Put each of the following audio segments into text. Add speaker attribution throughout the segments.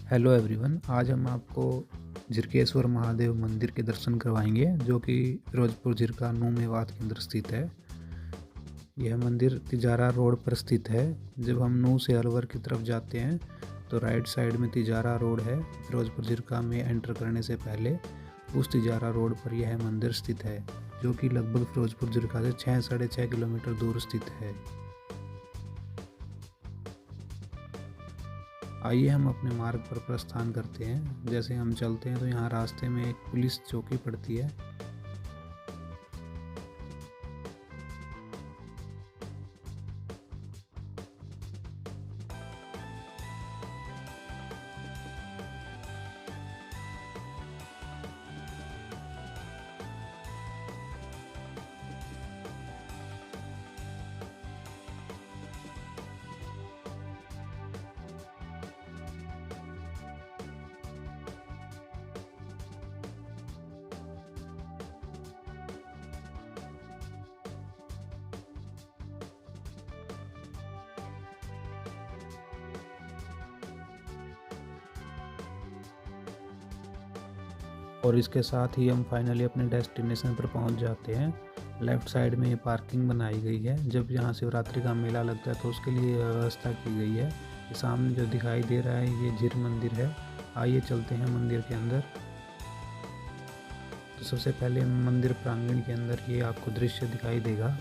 Speaker 1: Hello everyone, आज हम आपको झिरकेश्वर महादेव मंदिर के दर्शन करवाएंगे जो कि फिरोजपुर झिरका नू मेवात के अंदर स्थित है। यह मंदिर तिजारा रोड पर स्थित है। जब हम नू से अलवर की तरफ जाते हैं तो राइट साइड में तिजारा रोड है। फिरोजपुर झिरका में एंटर करने से पहले उस तिजारा रोड पर यह मंदिर स्थित है, जो कि लगभग फिरोजपुर झिरका से 6-6.5 किलोमीटर दूर स्थित है। आइए हम अपने मार्ग पर प्रस्थान करते हैं। जैसे हम चलते हैं तो यहाँ रास्ते में एक पुलिस चौकी पड़ती है। और इसके साथ ही हम फाइनली अपने डेस्टिनेशन पर पहुंच जाते हैं। लेफ़्ट साइड में ये पार्किंग बनाई गई है। जब यहाँ शिवरात्रि का मेला लगता है तो उसके लिए व्यवस्था की गई है। ये सामने जो दिखाई दे रहा है ये झिर मंदिर है। आइए चलते हैं मंदिर के अंदर। तो सबसे पहले मंदिर प्रांगण के अंदर ये आपको दृश्य दिखाई देगा।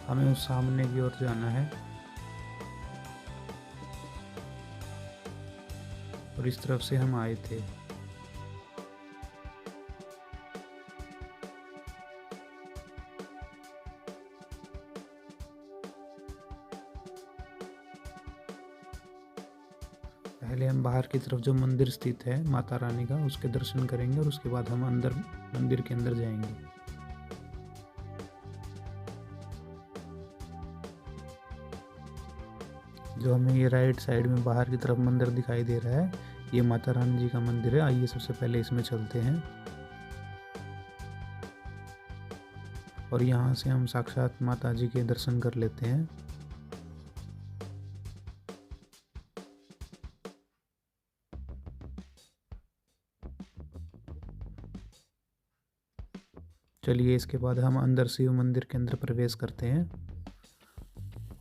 Speaker 1: हमें उस सामने की ओर जाना है और इस तरफ से हम आए थे। पहले हम बाहर की तरफ जो मंदिर स्थित है माता रानी का, उसके दर्शन करेंगे और उसके बाद हम अंदर मंदिर के अंदर जाएंगे। जो हमें ये राइट साइड में बाहर की तरफ मंदिर दिखाई दे रहा है, ये माता रानी जी का मंदिर है। आइए सबसे पहले इसमें चलते हैं और यहाँ से हम साक्षात माता जी के दर्शन कर लेते हैं। चलिए इसके बाद हम अंदर शिव मंदिर के अंदर प्रवेश करते हैं।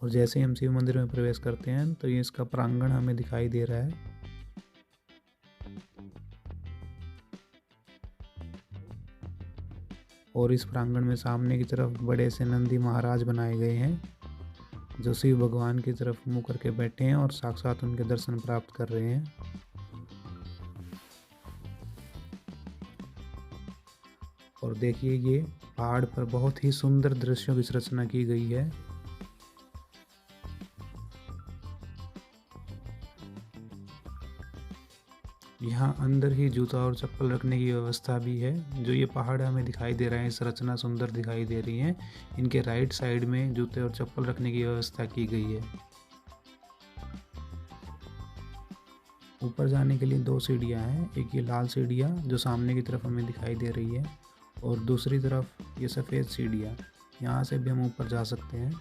Speaker 1: और जैसे ही हम शिव मंदिर में प्रवेश करते हैं तो ये इसका प्रांगण हमें दिखाई दे रहा है। और इस प्रांगण में सामने की तरफ बड़े से नंदी महाराज बनाए गए हैं, जो शिव भगवान की तरफ मुँह करके बैठे हैं और साक्षात उनके दर्शन प्राप्त कर रहे हैं। और देखिए ये पहाड़ पर बहुत ही सुंदर दृश्यों की रचना की गई है। यहाँ अंदर ही जूता और चप्पल रखने की व्यवस्था भी है। जो ये पहाड़ हमें दिखाई दे रहे हैं, इस रचना सुंदर दिखाई दे रही है। इनके राइट साइड में जूते और चप्पल रखने की व्यवस्था की गई है। ऊपर जाने के लिए 2 सीढ़ियाँ हैं। एक ये लाल सीढ़ियाँ जो सामने की तरफ हमें दिखाई दे रही है, और दूसरी तरफ ये सफ़ेद सीढ़ियाँ। यहाँ से भी हम ऊपर जा सकते हैं।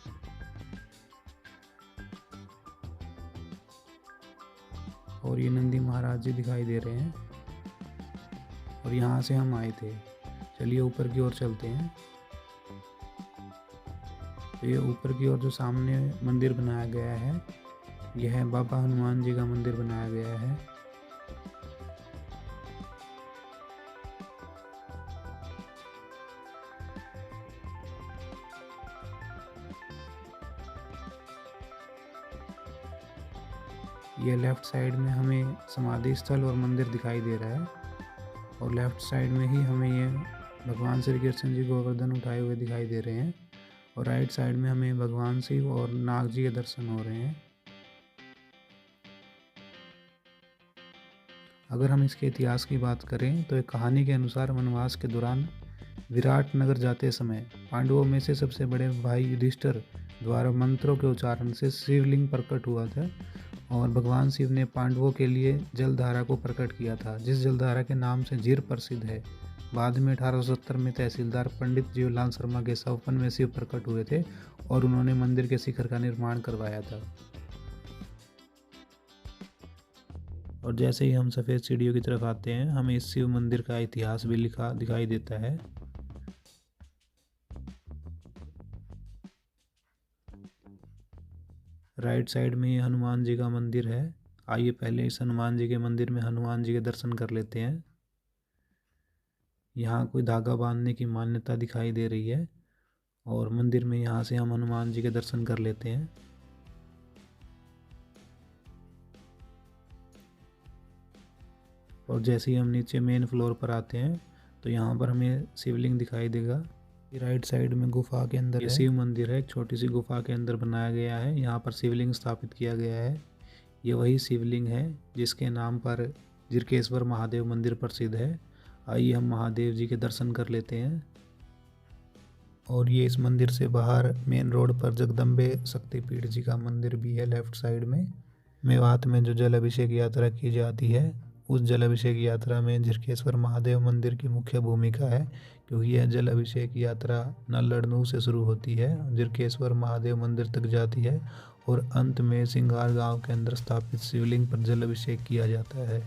Speaker 1: और ये नंदी महाराज जी दिखाई दे रहे हैं और यहाँ से हम आए थे। चलिए ऊपर की ओर चलते हैं। तो ये ऊपर की ओर जो सामने मंदिर बनाया गया है, यह है बाबा हनुमान जी का मंदिर बनाया गया है। ये लेफ़्ट साइड में हमें समाधि स्थल और मंदिर दिखाई दे रहा है, और लेफ़्ट साइड में ही हमें ये भगवान श्री कृष्ण जी गोवर्धन उठाए हुए दिखाई दे रहे हैं, और राइट साइड में हमें भगवान शिव और नाग जी के दर्शन हो रहे हैं। अगर हम इसके इतिहास की बात करें तो एक कहानी के अनुसार वनवास के दौरान विराट नगर जाते समय पांडवों में से सबसे बड़े भाई युधिष्ठिर द्वारा मंत्रों के उच्चारण से शिवलिंग प्रकट हुआ था, और भगवान शिव ने पांडवों के लिए जलधारा को प्रकट किया था, जिस जलधारा के नाम से झीर प्रसिद्ध है। बाद में 1870 में तहसीलदार पंडित जीवलाल शर्मा के सपन में शिव प्रकट हुए थे और उन्होंने मंदिर के शिखर का निर्माण करवाया था। और जैसे ही हम सफ़ेद सीढ़ियों की तरफ आते हैं, हमें इस शिव मंदिर का इतिहास भी लिखा दिखाई देता है। राइट साइड में ये हनुमान जी का मंदिर है। आइए पहले इस हनुमान जी के मंदिर में हनुमान जी के दर्शन कर लेते हैं। यहाँ कोई धागा बांधने की मान्यता दिखाई दे रही है और मंदिर में यहाँ से हम हनुमान जी के दर्शन कर लेते हैं। और जैसे ही हम नीचे मेन फ्लोर पर आते हैं तो यहाँ पर हमें शिवलिंग दिखाई देगा। राइट साइड में गुफा के अंदर शिव मंदिर है, एक छोटी सी गुफा के अंदर बनाया गया है। यहाँ पर शिवलिंग स्थापित किया गया है। ये वही शिवलिंग है जिसके नाम पर झिरकेश्वर महादेव मंदिर प्रसिद्ध है। आइए हम महादेव जी के दर्शन कर लेते हैं। और ये इस मंदिर से बाहर मेन रोड पर जगदम्बे शक्तिपीठ जी का मंदिर भी है लेफ्ट साइड में। मेवात में जो जल अभिषेक यात्रा की जाती है, उस जल अभिषेक यात्रा में झिरकेश्वर महादेव मंदिर की मुख्य भूमिका है, क्योंकि यह जल अभिषेक यात्रा नल्लड़नू से शुरू होती है, झिरकेश्वर महादेव मंदिर तक जाती है और अंत में सिंगार गांव के अंदर स्थापित शिवलिंग पर जल अभिषेक किया जाता है।